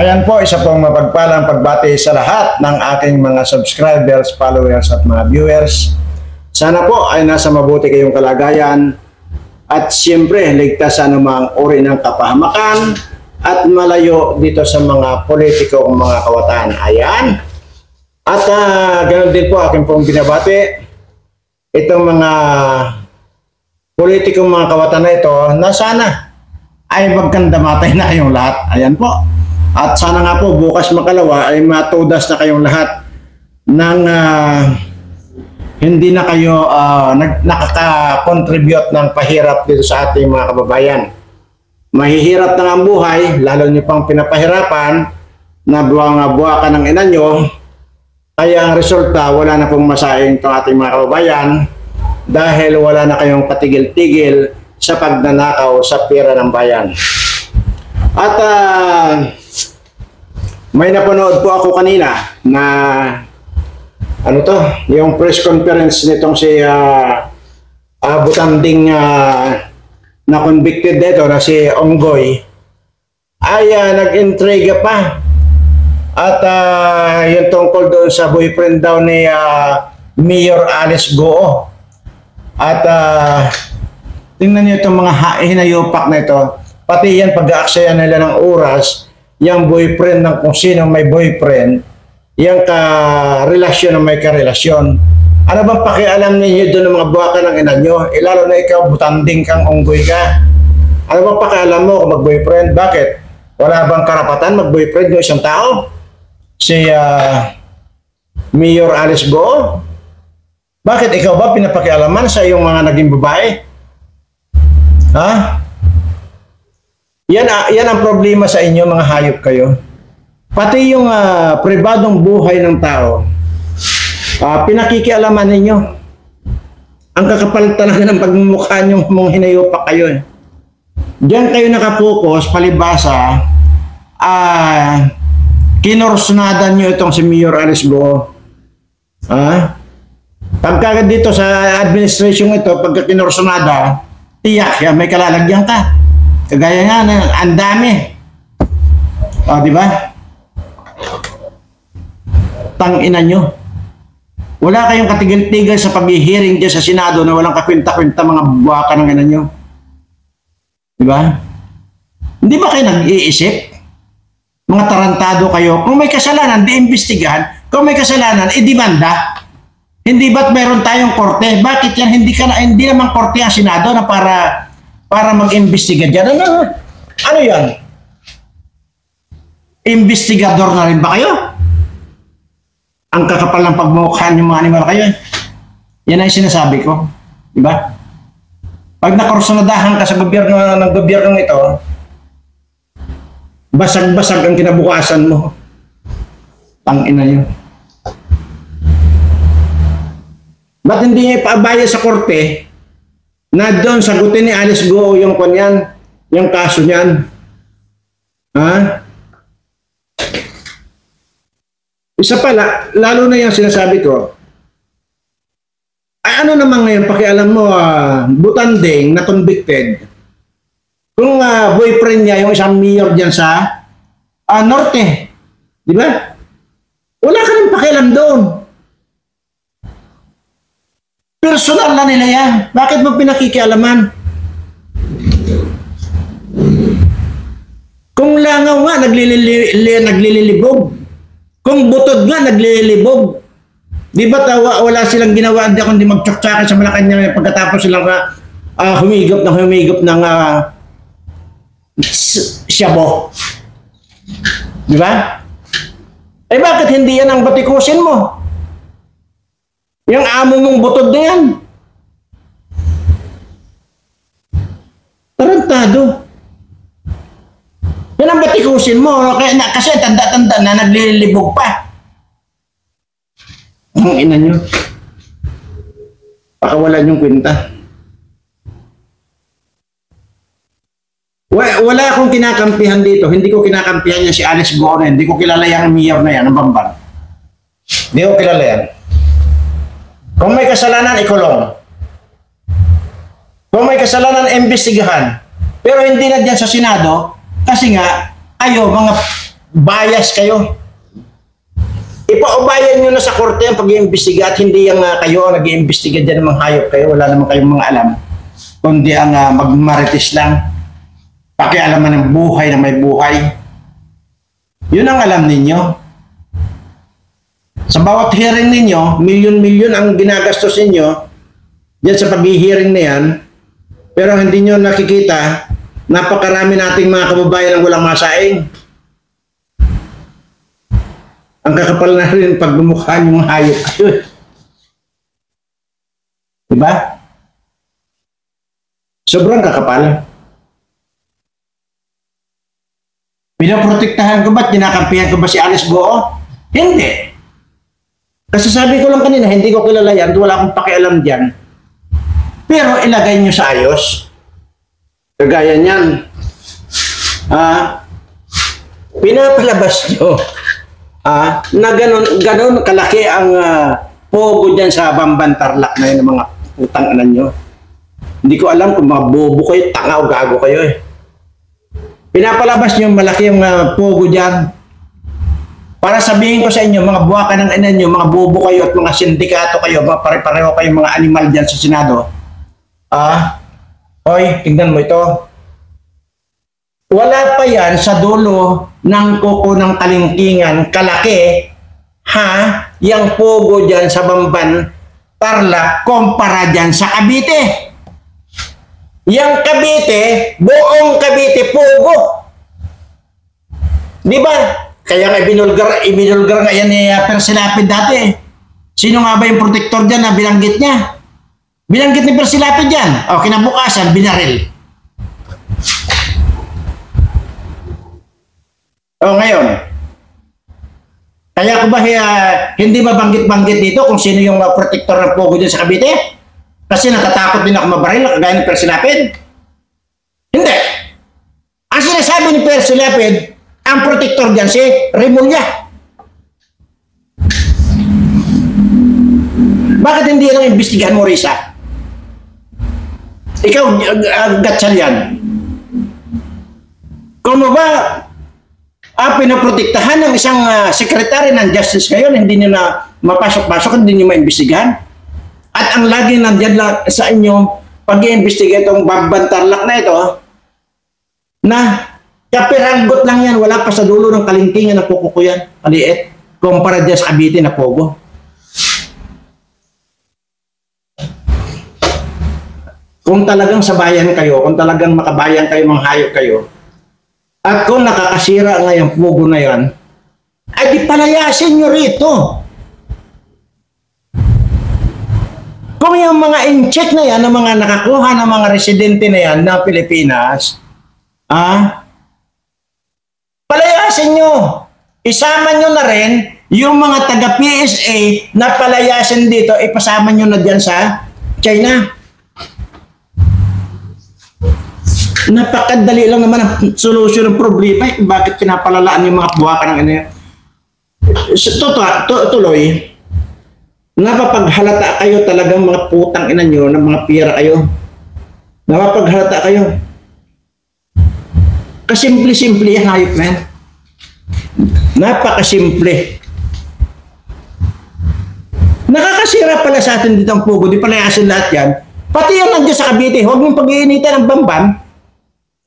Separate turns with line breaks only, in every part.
Ayan po, isa pong mapagpalang pagbati sa lahat ng aking mga subscribers, followers at mga viewers. Sana po ay nasa mabuti kayong kalagayan at siyempre ligtas sa anumang uri ng kapahamakan at malayo dito sa mga politiko o mga kawatan. Ayan. At ganoon din po aking pong binabati itong mga politikong mga kawatan na ito na sana ay magkandamatay na kayong lahat. Ayan po. At sana nga po bukas makalawa ay matudas na kayong lahat ng hindi na kayo nakaka-contribute ng pahirap dito sa ating mga kababayan. Mahihirap na ang buhay, lalo nyo pang pinapahirapan na buwang-buwa ng ina nyo. Kaya ang resulta, wala na pong masaing itong ating mga kababayan dahil wala na kayong patigil-tigil sa pagnanakaw sa pera ng bayan. At may napanood po ako kanina na yung press conference nitong si butanding na convicted dito na si Onggoy ay nag-intriga pa at yung tungkol doon sa boyfriend daw ni Mayor Alice Goo. At tingnan niyo itong mga hinayupak na ito, pati yan pag-aaksaya nila ng oras, yung boyfriend ng kung sino may boyfriend, yung ka-relasyon ng may ka-relasyon. Ano bang pakialam ninyo doon ng mga buwaka ng ina nyo? Lalo na ikaw, butanding kang Onggoy ka. Ano bang pakialam mo kung mag-boyfriend? Bakit? Wala bang karapatan mag-boyfriend yung isang tao? Si Mayor Alice Goo? Bakit ikaw ba pinapakialaman sa iyong mga naging babae? Ha? Yan ang problema sa inyo, mga hayop kayo. Pati yung pribadong buhay ng tao, pinakikialaman ninyo. Ang kakapal talaga ng pagmumukha nyo, mong hinayupak kayo. Diyan kayo nakapokus, palibasa, kinorsunadan nyo itong si Mayor Alice Goo. Pagka dito sa administration ito, pagka kinorsunada, tiyak yan, may kalalagyan ka. Kagaya nga, ang dami. Di ba? Tangina nyo. Wala kayong katigil-tigil sa pag-hearing dyan sa Senado na walang kakwenta-kwenta mga buwaka ng ina nyo. Di ba? Hindi ba kayo nag-iisip? Mga tarantado kayo. Kung may kasalanan, di-imbestigahan. Kung may kasalanan, i-demanda. Hindi ba't meron tayong korte? Bakit yan? Hindi naman korte ang Senado na para mag-imbestiga dyan. Ano yan? Investigador na rin ba kayo? Ang kakapal ng pagmukhaan yung mga animal kayo. Yan ang sinasabi ko. Diba? Pag nakorsunadahan ka sa gobyerno ng gobyernong ito, basag-basag ang kinabukasan mo. Tangina yun. Ba't hindi niya ipaabaya sa korte na doon sagutin ni Alice Goo yung kanyan, yung kaso niyan? Ha? Isa pala, lalo na yung sinasabi ko, ay ano naman ngayon, pakialam mo, butanding na convicted, kung boyfriend niya yung isang mayor dyan sa Norte, di ba? Wala ka rin pakialam doon. Personal na nila yan. Bakit mo pinakikialaman? Kung langaw nga, naglililibog. Kung butod nga, naglilibog. Di ba wala silang ginawa kundi magtsaktsakan sa Malacanang pagkatapos silang humigop ng siyabo. Di ba? Eh bakit hindi yan ang batikusin mo? Yung amo mong butod na yan. Tarantado. Yan ang batikusin mo. Kasi tanda-tanda na naglilibog pa. Ang ina nyo. Pakawalan yung kwenta. Wala akong kinakampihan dito. Hindi ko kinakampihan niya si Alice Goo. Hindi ko kilala yung mayor na yan, ang Bambang. Hindi ko kilala yan. Kung may kasalanan, ikulong. Kung may kasalanan, imbestigahan. Pero hindi na dyan sa Senado, kasi nga, ayo, mga bias kayo. Ipaubayan nyo na sa korte ang pag-iimbestiga at hindi yung kayo ang nag-iimbestiga dyan ng mga hayop kayo. Wala naman kayong mga alam. Kundi ang magmarites lang. Pakialaman ng buhay na may buhay. Yun ang alam ninyo. Sa bawat hearing ninyo, milyon-milyon ang ginagastos ninyo dyan sa pag-hearing na yan. Pero hindi nyo nakikita, napakarami nating mga kababayan ang walang masaing. Ang kakapal na rin pag lumukha yung hayop kayo. Diba? Sobrang kakapal. Pinaprotektahan ko ba? Kinakampihan ko ba si Alice Goo? Hindi. Kasi sabi ko lang kanina, hindi ko kilala yan, wala akong pakialam dyan. Pero ilagay nyo sa ayos. Kagaya niyan. Pinapalabas nyo na ganun kalaki ang pogo dyan sa Bamban Tarlac na yun ng mga utang anan nyo. Hindi ko alam kung mga bobo kayo, tanga o gago kayo eh. Pinapalabas nyo malaki ang pogo dyan. Para sabihin ko sa inyo, mga buwaka ng inan nyo, mga bobo kayo at mga sindikato kayo, mga pare-pareho kayo mga animal dyan sa Senado. Hoy, tingnan mo ito. Wala pa yan sa dulo ng kuko ng kalingkingan, kalaki, yung pogo dyan sa Bamban Tarlac, kumpara dyan sa Cavite. Yang Cavite, buong Cavite, pogo. Di ba? Kaya nga ibinulgar nga yan ni Persilapid dati. Sino nga ba yung protector dyan na binanggit niya? Binanggit ni Persilapid dyan. O, kinabukasan, binaril. O, ngayon. Kaya ko ba hindi mabanggit-banggit dito kung sino yung protector ng pogo dyan sa Cavite? Kasi natatakot din ako mabaril, kagaya ni Persilapid. Hindi. Ang sinasabi ni Persilapid, ang protector dyan si Remulla. Bakit hindi lang imbestigahan mo, Risa? Ikaw, gatsal yan. Kung mo ba pinaprotektahan ng isang sekretary ng justice ngayon, hindi nyo na mapasok-pasok, hindi nyo maimbestigahan. At ang lagi nandiyan sa inyo, pag-iimbestiga itong Bamban Tarlac na ito, na kapiranggot lang yan, wala pa sa dulo ng kalingkingan na kukuko yan, maliit, kumpara dyan sa Cavite na pogo. Kung talagang sabayan kayo, kung talagang makabayan kayo, mga hayop kayo, at kung nakakasira nga yung pogo na yan, ay di palayasin nyo rito. Kung yung mga in-check na yan, ng mga nakakuha ng mga residente na yan na Pilipinas, palayasin nyo. Isama nyo na rin yung mga taga-PSA na palayasin dito, ipasama nyo na dyan sa China. Napakadali lang naman ang solusyon ng problema. Bakit pinapalalaan yung mga buwaka ng ano yan? Tuloy, napapaghalata kayo talagang mga putang ina nyo ng mga pira kayo. Napapaghalata kayo. Kasimple-simple yan, hayop na yan. Napakasimple. Nakakasira pala sa atin dito ang pogo, di palayasin lahat yan. Pati yan nandiyan sa Cavite, huwag mong pag-iinitan ng Bamban.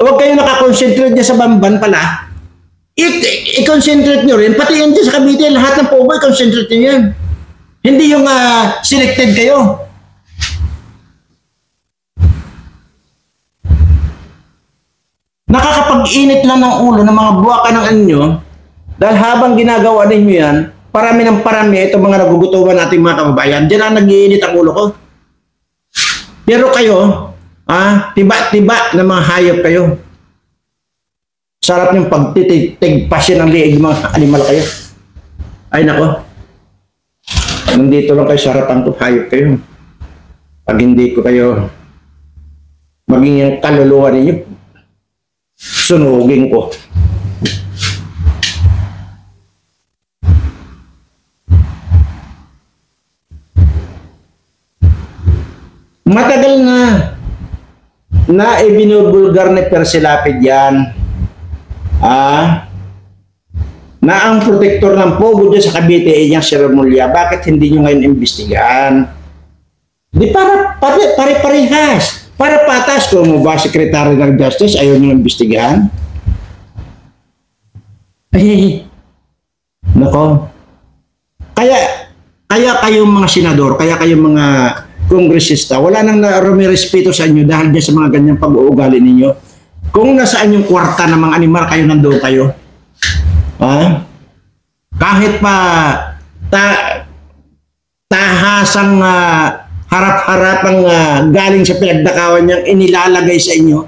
Huwag kayo nakakonsentrate niya sa Bamban pala. I-concentrate nyo rin, pati yan dyan sa Cavite, lahat ng pogo, i-concentrate nyo yan. Hindi yung selected kayo. Nakakapag-init lang ng ulo ng mga buwaka ng anyo dahil habang ginagawa ninyo yan, parami ng parami itong mga nagugutuman nating mga kababayan. Diyan ang nag-iinit ang ulo ko. Pero kayo, tiba-tiba na mga hayop kayo. Sarap yung pagtitigpasin ng liig mga animal kayo. Ay nako. Nandito lang kayo sa harapan ko, hayop kayo. Pag hindi ko kayo maging yung kaluluwa ninyo, sunugin ko. Matagal na ibinubulgar ni Persilapid yan. na ang protektor ng Pogo dyan sa Cavite ay niyang si Remulla. Bakit hindi nyo ngayon imbestigahan? Di para pare-parehas. Para patas kung mo ba Secretary ng Justice ayaw nyo imbestigahan? Ay, nako. Kaya kayong mga senador, kaya kayong mga kongresista, wala nang rumirespeto sa inyo dahil dyan sa mga ganyang pag-uugali ninyo. Kung nasaan yung kwarta ng mga animal, kayo nandoon kayo. Ha? Kahit pa tahasang harap-harapang galing sa pinagdakawan niyang inilalagay sa inyo,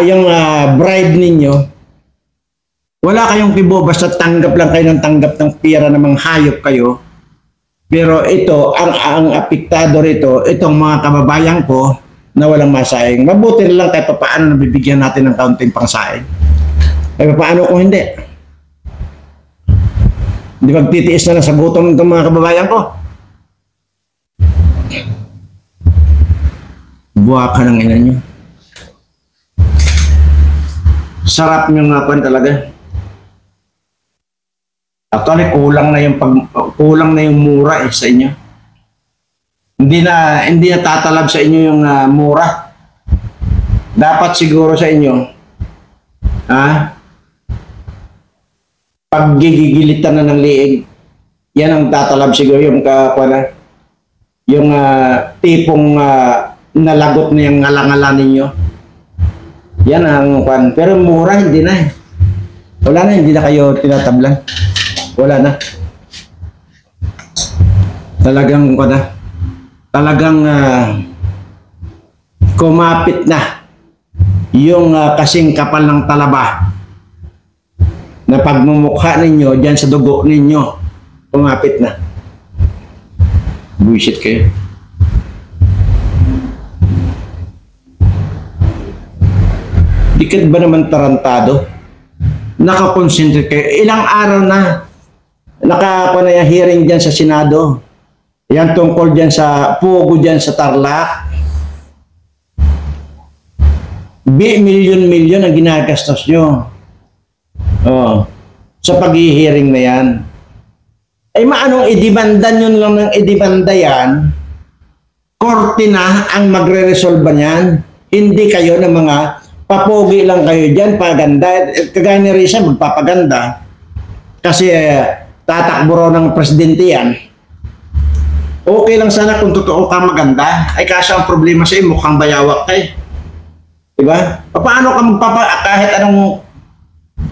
yung bribe ninyo, wala kayong kibo, basta tanggap lang kayo ng tanggap ng pera ng mga hayop kayo. Pero ito, ang apektado rito, itong mga kababayan ko na walang masayang. Mabuti na lang kahit paano nabibigyan natin ng kaunting pangsaing. Kahit paano kung hindi? Hindi magtitiis na lang sa gutom ng mga kababayan ko. Buha ka ng ina nyo. Sarap nyo nga pan talaga. Actually, kulang na yung mura sa inyo. Hindi na tatalab sa inyo yung mura. Dapat siguro sa inyo, pag gigigilitan na ng liig, yan ang tatalab siguro yung yung tipong nalagot na yung ngala-ngala ninyo. Yan ang pan. Pero mura, hindi na eh. Wala na, hindi na kayo tinatablan. Wala na. Talagang kumapit na yung kasing kapal ng talaba na pagmumukha ninyo dyan sa dugo ninyo. Kumapit na. Bullshit kayo. Dikit ba naman tarantado? Nakakonsentrate kayo. Ilang araw na nakapanaya hearing dyan sa Senado. Yan tungkol dyan sa Pogo dyan sa Tarlac. Milyon-milyon ang ginagastos nyo. Sa pag-hearing na yan. Ay maanong idimanda nyo lang ng idimanda yan, korte na ang magre-resolve niyan. Hindi kayo ng mga papogi lang kayo dyan, paganda. Kagaya ni Risa, magpapaganda. Kasi tatakbo raw ng presidente yan. Okay lang sana kung totoo ka maganda. Ay kaso ang problema sa iyo, mukhang bayawak kayo. Diba? Paano ka kahit anong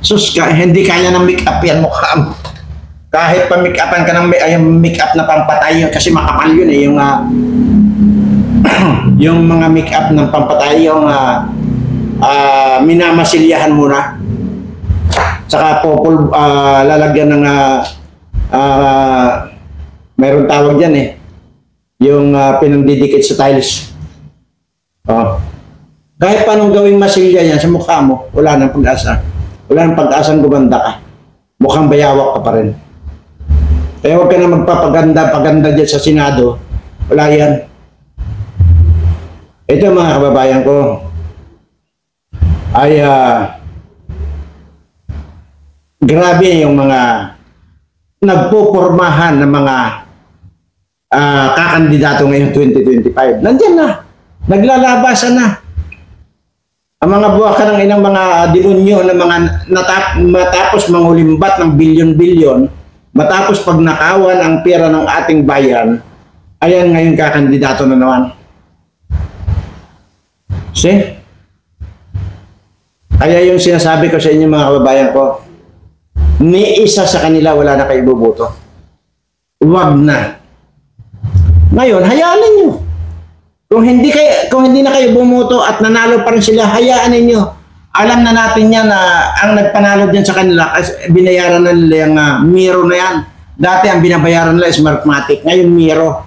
sus ka, hindi kaya ng make-up yan mukha mo. Kahit pa make-upan ka ng make-up na pampatay yun, kasi makapal yun eh, yung yung mga make-up ng pampatay, yung minamasilyahan muna. Saka lalagyan ng mayroon tawag dyan eh, yung pinandidikit sa tiles. Kahit paanong gawing masilya yan sa mukha mo, wala nang pag-asa. Wala nang pag-asang gumanda ka. Mukhang bayawak ka pa rin. Kaya huwag ka na magpapaganda dyan sa Senado. Wala yan. Ito mga kababayan ko, ay grabe yung mga nagpupormahan ng mga kakandidato ngayong 2025. Nandiyan na. Naglalabasan na. Ang mga buwaka ng inang mga demonyo na mga matapos mangulimbat ng bilyon-bilyon, matapos pagnakawan ang pera ng ating bayan, ayan ngayon kakandidato na naman. See? Kaya yung sinasabi ko sa inyo mga kababayan ko, ni isa sa kanila wala na kayo iboboto. Huwag na. Ngayon, hayaan ninyo. Kung hindi na kayo bumoto at nanalo pa rin sila, hayaan ninyo. Alam na natin yan na ang nagpanalo din sa kanila, binayaran na nila yung Miro na yan. Dati ang binabayaran nila is Smartmatic, ngayon Miro.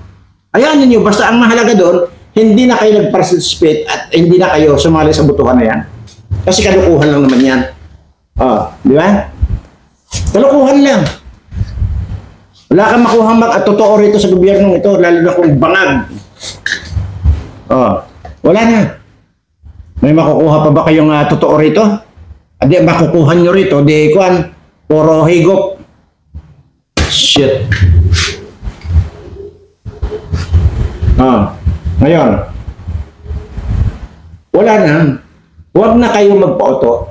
Hayaan ninyo, basta ang mahalaga doon, hindi na kayo nag-participate at hindi na kayo sumali sa butukan na yan. Kasi kalukuhan lang naman yan. Di ba? Kalukuhan lang. Wala kang makuhang totoo rito sa gobyernong ito, lalo na kung bangag. Wala na. May makukuha pa ba kayong totoo rito? Di makukuha nyo rito, di kuan. Puro higop. Shit. Ngayon, wala na. Huwag na kayo magpa-auto.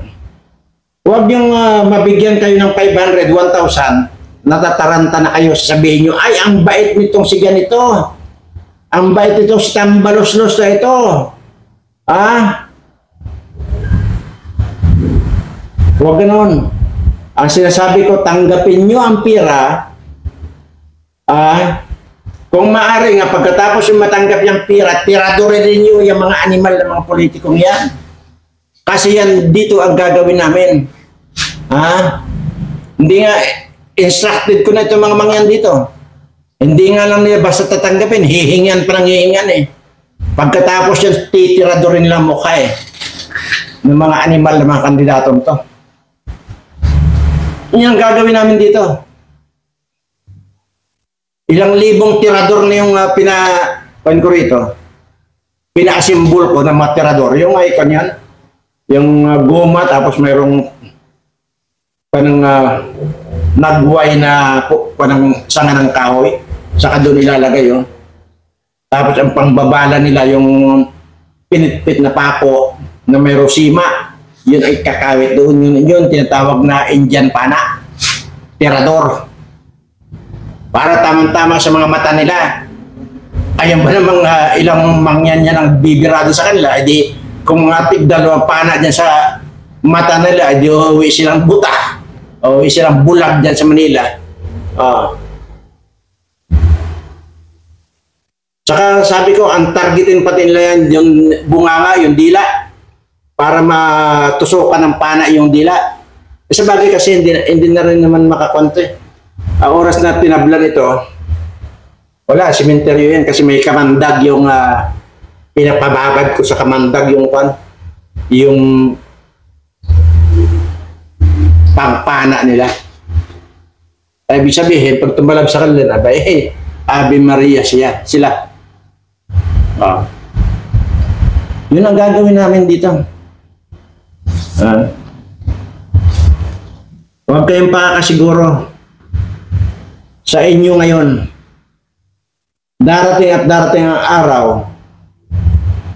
Huwag yung mabigyan kayo ng 500, 1,000, natataranta na kayo, sasabihin nyo, ay, ang bait nitong si ganito. Ang bait nitong si Tambalos-los na ito. Huwag ganon. Ang sinasabi ko, tanggapin nyo ang pira. Kung maaari nga, pagkatapos yung matanggap yung pira, tiradorin rin nyo yung mga animal ng mga politikong yan. Kasi yan, dito ang gagawin namin. Hindi nga, instructed ko na itong mga mangyan dito. Hindi nga lang nila basta tatanggapin, hihingan pa ng hihingan eh. Pagkatapos yan, titiradorin lang mukha eh. Ng mga animal ng mga kandidatong to. Yan ang gagawin namin dito. Ilang libong tirador na yung ko rito. Pina-assemble ko ng mga tirador. Yung icon yan. Yung goma, tapos mayroong panang nagway na panang sanga ng kahoy. Saka doon ilalagay yun. Tapos ang pangbabala nila yung pinitpit na pako na may rosima. Yun ay kakawit doon. Yun tinatawag na Indian pana. Tirador. Para tamang-tama sa mga mata nila. Ayan ba namang ilang mangyan yan ang bibirado sa kanila? Edi kung dalawang pana dyan sa mata nila, edi uwi silang buta. O uwi silang bulag dyan sa Manila. Saka sabi ko, ang targetin pati nila yan, yung bunganga, yung dila. Para matusukan ng pana yung dila. Sa bagay kasi hindi na rin naman makakonte. Ang oras na tinablan ito, wala, simenteryo yan kasi may kamandag yung pinapababad ko sa kamandag yung pangpana nila. Ibig sabihin, pag tumalab sa kanila, Ave Maria sila. Yun ang gagawin namin dito. Huwag kayong pakakasiguro sa inyo ngayon. Darating at darating ang araw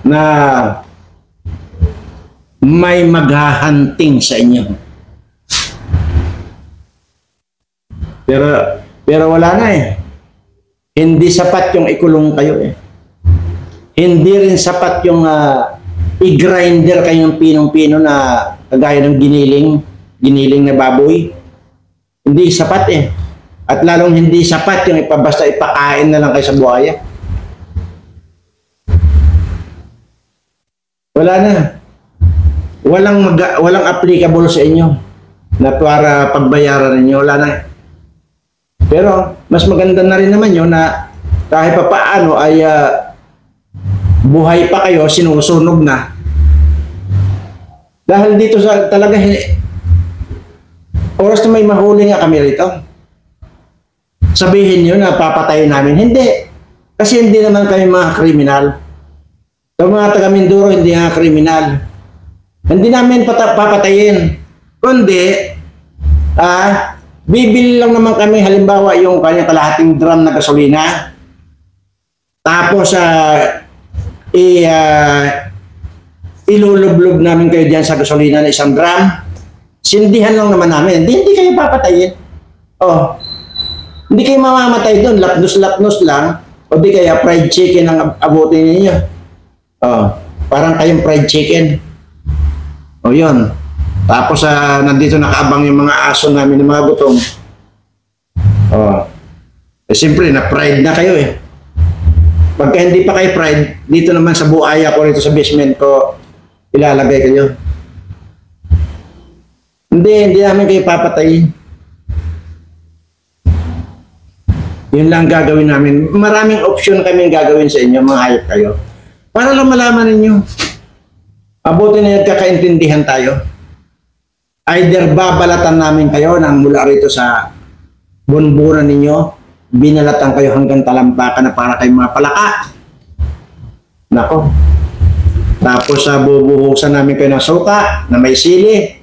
na may maghahunting sa inyo. Pero wala na eh. Hindi sapat yung ikulong kayo eh. Hindi rin sapat yung i-grinder kayo ng pinong-pino na kagaya ng giniling na baboy. Hindi sapat eh. At lalong hindi sapat yung basta ipakain na lang kayo sa buhaya. Wala na. Walang applicable sa inyo na para pagbayaran ninyo. Wala na. Pero mas maganda na rin naman yun na kahit pa paano ay buhay pa kayo, sinusunog na. Dahil dito sa talaga oras na may mahuli nga kami rito. Sabihin nyo na papatayin namin. Hindi. Kasi hindi naman kami mga kriminal. Sa mga taga Mindoro, hindi nga kriminal. Hindi namin papatayin. Kundi, bibili lang naman kami halimbawa yung kanyang kalahating drum na gasolina. Tapos, ilulublob namin kayo dyan sa gasolina na 1 drum. Sindihan lang naman namin. Hindi kayo papatayin. Hindi kayo mamamatay doon. Lapnos-lapnos lang. O di kaya fried chicken ang abutin ninyo. Parang kayong fried chicken. Yun. Tapos nandito nakaabang yung mga aso namin ng mga gutom. Siyempre, na-fried na kayo eh. Pagka hindi pa kayo fried, dito naman sa buhaya ko, rito sa basement ko, ilalagay kayo. Hindi namin kayo papatayin. Yun lang gagawin namin. Maraming option kami gagawin sa inyo, mga hayop kayo. Para lang malaman ninyo. Abuti na nagkakaintindihan tayo. Either babalatan namin kayo nang mula rito sa bunburan ninyo, binalatan kayo hanggang talampakan na para kayong mga palaka. Nako. Tapos bubuhusan namin kayo ng suka na may sili.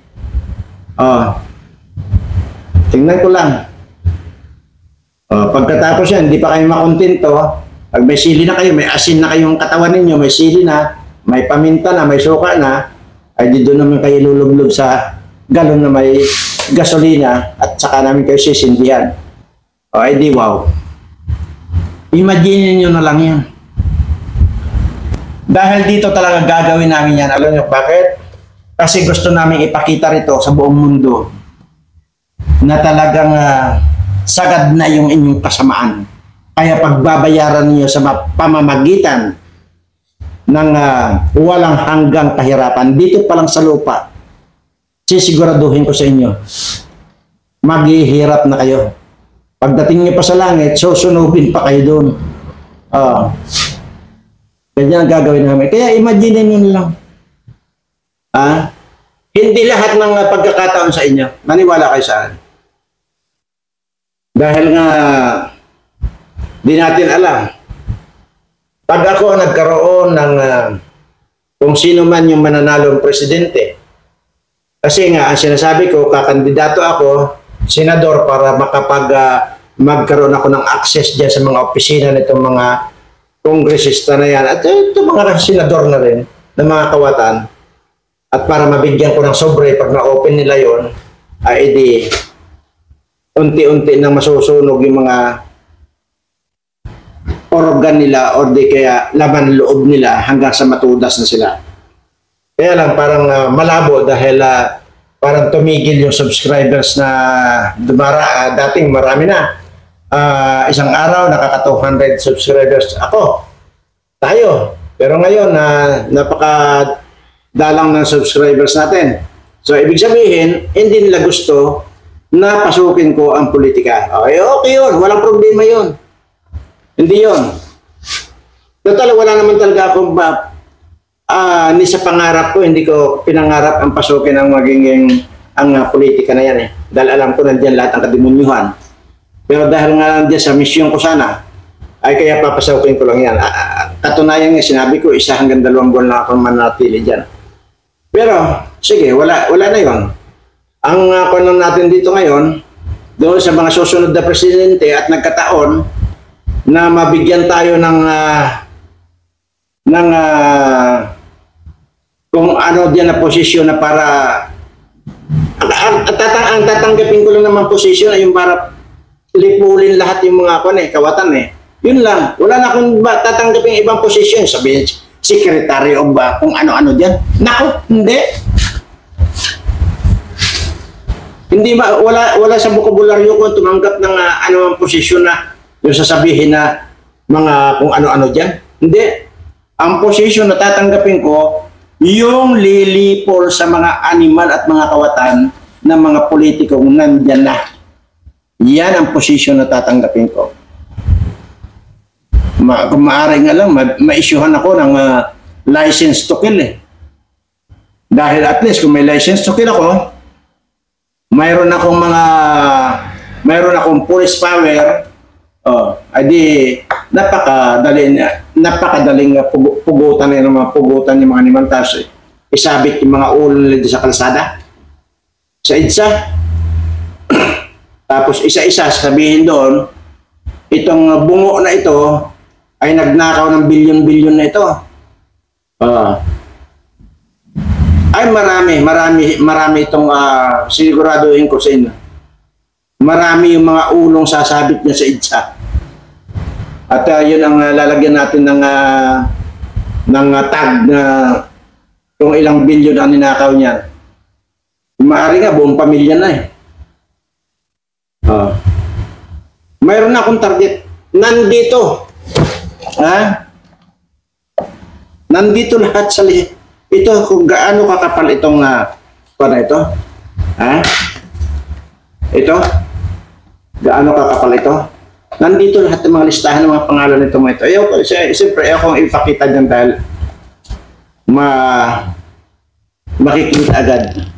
Tingnan ko lang. Pagkatapos yan, hindi pa kayo makontento. Pag may sili na kayo, may asin na kayong katawan ninyo, may sili na, may paminta na, may suka na, ay di doon naman kayo lulublog sa galon na may gasolina at saka namin kayo sisindihan. Ay di wow. Imagine nyo na lang yan. Dahil dito talaga gagawin namin yan. Alam nyo bakit? Kasi gusto namin ipakita rito sa buong mundo na talagang sagad na yung inyong kasamaan. Kaya pagbabayaran niyo sa pamamagitan ng walang hanggang kahirapan, dito pa lang sa lupa, sisiguraduhin ko sa inyo, maghihirap na kayo. Pagdating niyo pa sa langit, susunugin pa kayo doon. Ganyan ang gagawin namin. Kaya imagine nyo lang. Hindi lahat ng pagkakataon sa inyo, maniwala kayo sa akin. Dahil nga, di natin alam. Pag ako nagkaroon ng kung sino man yung mananalong presidente, kasi nga, ang sinasabi ko, kakandidato ako, senador, para magkaroon ako ng access dyan sa mga opisina nitong mga kongresista na yan, at itong mga senador na rin, ng mga kawatan, at para mabigyan ko ng sobre, pag na-open nila yon, ay di, unti-unti nang masusunog yung mga organ nila o di kaya laman loob nila hanggang sa matudas na sila. Kaya lang parang malabo dahil parang tumigil yung subscribers na dating marami na. Isang araw nakaka 200 subscribers ako. Tayo. Pero ngayon napakadalang ng subscribers natin. So ibig sabihin, hindi nila gusto na pasukin ko ang politika. Okay yun. Walang problema yun. Hindi yun. Total, wala naman talaga akong ni sa pangarap ko, hindi ko pinangarap ang pasukin ang magiging politika na yan eh. Dahil alam ko nandiyan lahat ng kadimunyuhan. Pero dahil nga nandiyan sa misyon ko sana, ay kaya papasukin ko lang yan. Katunayan nga sinabi ko, 1 hanggang 2 buwan na ako manatili dyan. Pero, sige, wala na yun. Ang panong natin dito ngayon, doon sa mga susunod na presidente at nagkataon na mabigyan tayo ng kung ano diyan na posisyon na para ang tatanggapin ko lang naman posisyon ay yung para lipulin lahat yung mga kawatan eh. Yun lang. Wala na akong tatanggapin ibang posisyon. Sabihin, secretary o ba kung ano-ano diyan. Nako, hindi. Hindi ba wala sa bokabularyo ko tumanggap ng anumang posisyon na yung sasabihin na mga kung ano-ano diyan. Hindi. Ang posisyon na tatanggapin ko yung lilipol sa mga animal at mga kawatan ng mga politikong nandiyan na. Yan ang posisyon na tatanggapin ko. Kung maaari nga lang, ma-issuehan ako ng license to kill eh. Dahil at least kung may license to kill ako, mayroon akong police power, adi napakadaling pugutan ng mga pugutan yung mga animal, tapos isabit yung mga ulo nila sa kalsada, sa EDSA. Tapos isa-isa sabihin doon, itong bungo na ito ay nagnakaw ng bilyon-bilyon na ito. Ay marami itong siguraduhin ko sa inyo. Marami yung mga ulong sasabit niya sa EDSA. At yun ang lalagyan natin ng tag na kung ilang bilyon ang ninakaw niya. Maaari nga buong pamilya na eh. Mayroon na akong target. Nandito. Nandito lahat sa lihat. Ito, kung gaano kakapal itong ito? Ito? Gaano kakapal ito? Nandito lahat ng mga listahan ng mga pangalan nito mo ito. Siyempre, ayaw kong ipakita dyan dahil makikita agad.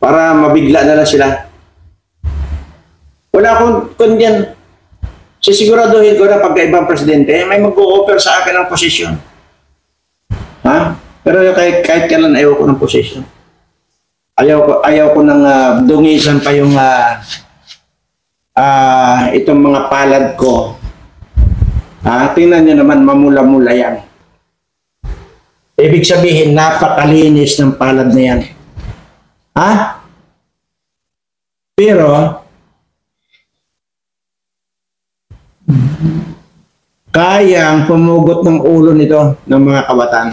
Para mabigla na lang sila. Wala akong kundyan. Sisiguraduhin ko na pagka ibang presidente, may mag-o-offer sa akin ng posisyon. Ha? Pero kahit kailan ayaw ko ng posisyon. Ayaw ko ng dungisan pa yung itong mga palad ko. Tingnan nyo naman, mamula-mula yan. Ibig sabihin, napakalinis ng palad na yan. Pero, kayang pumugot ng ulo nito ng mga kawatan.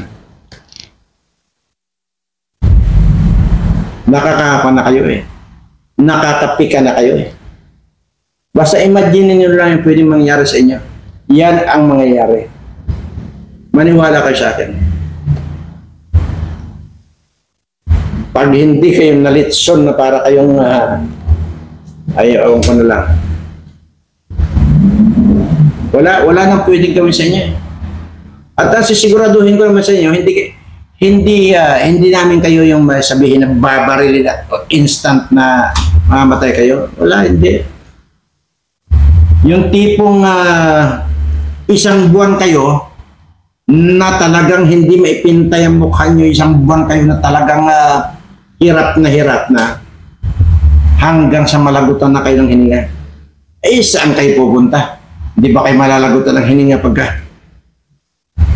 Nakakapa na kayo eh. Nakakapika na kayo eh. Basta imagine nyo lang yung pwedeng mangyari sa inyo. Yan ang mangyayari. Maniwala kayo sa akin. Pag hindi kayo nalitson na para kayong ayaw ko na lang. Wala nang pwedeng gawin sa inyo. At sisiguraduhin ko naman sa inyo, hindi namin kayo yung sabihin na babarilin at instant na mamatay kayo. Wala, hindi. Yung tipong isang buwan kayo na talagang hindi maipintay ang mukha nyo, isang buwan kayo na talagang hirap na hanggang sa malagutan na kayo ng hininga. Saan kayo pupunta? Di ba kayo malalagutan ng hininga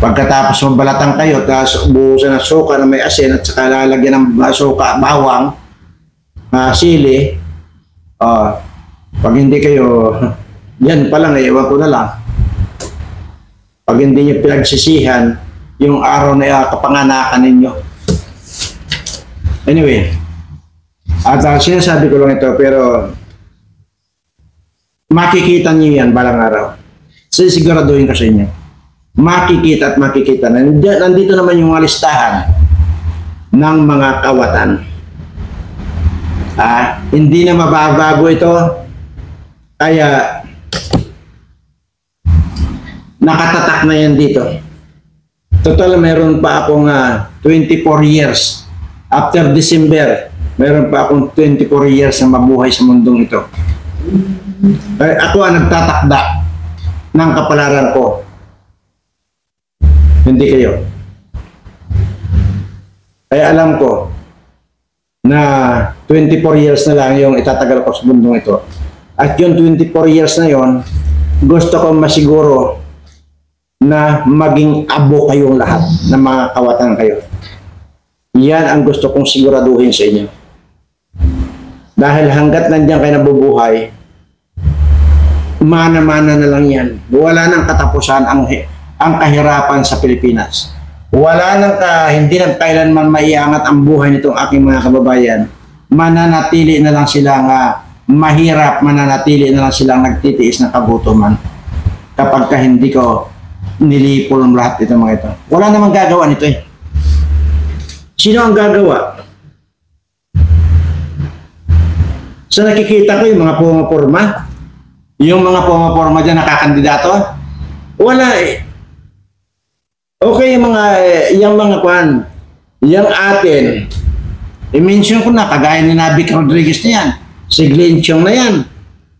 pagkatapos mabalatan kayo, tapos ubuhusan ng suka na may asin at saka lalagyan ng suka, bawang, sili. Pag hindi kayo, yan pa lang, iwan ko na lang. Pag hindi nyo pinagsisihan yung araw na kapanganakan ninyo. Anyway, at sinasabi ko lang ito, pero makikita nyo yan balang araw. Sisiguraduhin ko sa inyo. Makikita at makikita. Nandito naman yung listahan ng mga kawatan. Hindi na mababago ito. Kaya nakatatak na yan dito. Total, meron pa akong 24 years. After December, meron pa akong 24 years na mabuhay sa mundong ito. Ako ang nagtatakda ng kapalaran ko. Hindi kayo. Kaya alam ko na 24 years na lang yung itatagal ko sa mundong ito. At yung 24 years na yon, gusto ko masiguro na maging abo kayong lahat ng mga kawatan kayo. Yan ang gusto kong siguraduhin sa inyo. Dahil hanggat nandiyan kayo nabubuhay, mana-mana na lang yan. Wala nang katapusan ang kahirapan sa Pilipinas. Wala nang hindi nang kailanman maiangat ang buhay nitong aking mga kababayan. Mananatili na lang silang mahirap, mananatili na lang silang nagtitiis ng kagutuman. Kapag hindi ko nilipol ang lahat ito mga ito. Wala namang gagawa nito eh. Sino ang gagawa? Sa nakikita ko yung mga pumaporma, yung mga pumaporma dyan nakakandidato, wala eh. Okay, yung mga kwan, yung atin, i-mention ko na, kagaya ni Navic Rodriguez na yan, si Glenn Chong na yan,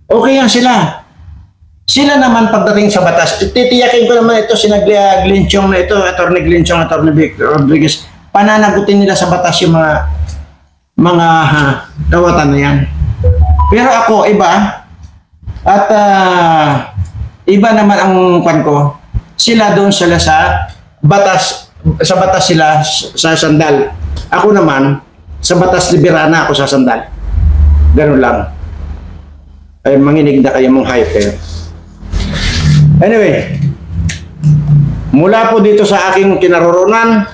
okay yan sila. Sila naman pagdating sa batas, titiyakin ko naman ito, si Glenn Chong na ito, Atty. Glenn Chong, Atty. Rodriguez, pananagutin nila sa batas yung mga kawatan na yan. Pero ako, iba, at iba naman ang kwan ko, sila doon sila sa batas sila sa sandal. Ako naman, sa batas liberana ako sa sandal. Ganun lang. Ay, manginig na kayo mong hype. Anyway, mula po dito sa aking kinaroroonan,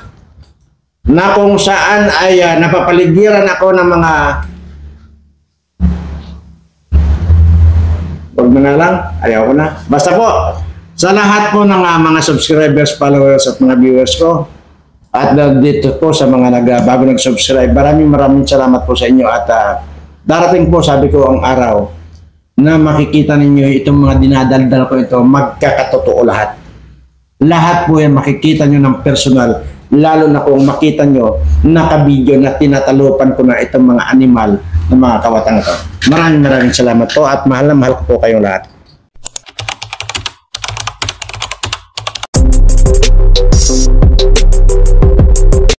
na kung saan ay napapaligiran ako ng mga wag na lang, ayaw ko na. Basta po, sa lahat po ng mga subscribers, followers at mga viewers ko, at dito po sa mga bago nag-subscribe, maraming salamat po sa inyo at darating po, sabi ko, ang araw na makikita ninyo itong mga dinadaldal ko ito, magkakatotoo lahat. Lahat po yan makikita nyo ng personal, lalo na kung makita nyo nakabidyo na tinatalupan ko na itong mga animal ng mga kawatang ito. Maraming salamat po at mahal na mahal ko po kayong lahat.